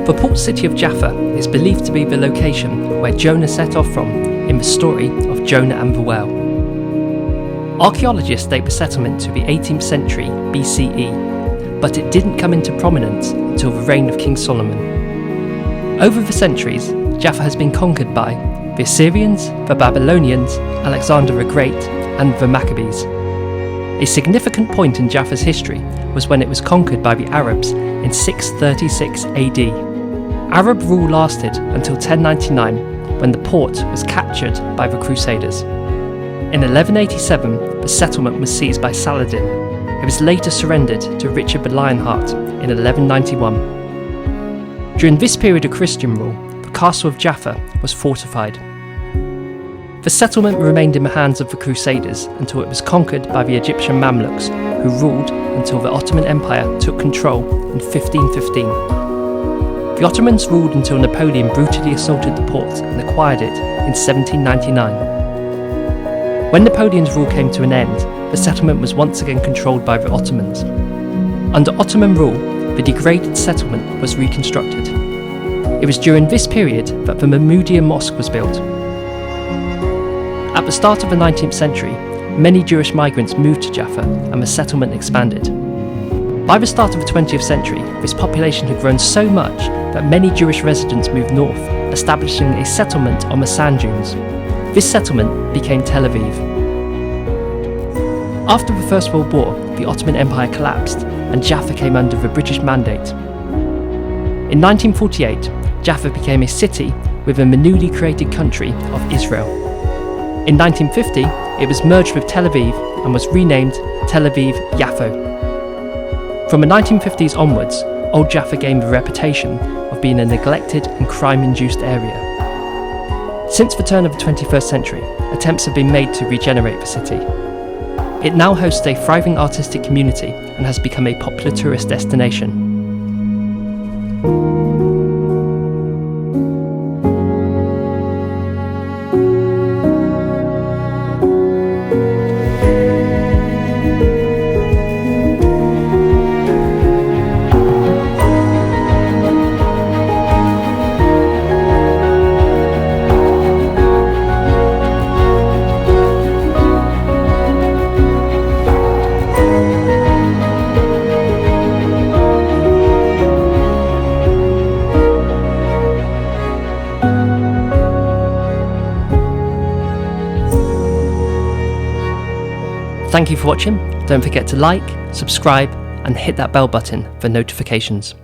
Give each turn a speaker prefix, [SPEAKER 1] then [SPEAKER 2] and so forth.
[SPEAKER 1] The port city of Jaffa is believed to be the location where Jonah set off from in the story of Jonah and the whale. Archaeologists date the settlement to the 18th century BCE, but it didn't come into prominence until the reign of King Solomon. Over the centuries, Jaffa has been conquered by the Assyrians, the Babylonians, Alexander the Great, and the Maccabees. A significant point in Jaffa's history was when it was conquered by the Arabs in 636 AD. Arab rule lasted until 1099, when the port was captured by the Crusaders. In 1187, the settlement was seized by Saladin. It was later surrendered to Richard the Lionheart in 1191. During this period of Christian rule, the castle of Jaffa was fortified. The settlement remained in the hands of the Crusaders until it was conquered by the Egyptian Mamluks, who ruled until the Ottoman Empire took control in 1515. The Ottomans ruled until Napoleon brutally assaulted the port and acquired it in 1799. When Napoleon's rule came to an end, the settlement was once again controlled by the Ottomans. Under Ottoman rule, the degraded settlement was reconstructed. It was during this period that the Mahmudiya Mosque was built. At the start of the 19th century, many Jewish migrants moved to Jaffa and the settlement expanded. By the start of the 20th century, this population had grown so much that many Jewish residents moved north, establishing a settlement on the sand dunes. This settlement became Tel Aviv. After the First World War, the Ottoman Empire collapsed and Jaffa came under the British mandate. In 1948, Jaffa became a city within the newly created country of Israel. In 1950, it was merged with Tel Aviv and was renamed Tel Aviv-Yaffo. From the 1950s onwards, Old Jaffa gained the reputation of being a neglected and crime-induced area. Since the turn of the 21st century, attempts have been made to regenerate the city. It now hosts a thriving artistic community and has become a popular tourist destination. Thank you for watching. Don't forget to like, subscribe, and hit that bell button for notifications.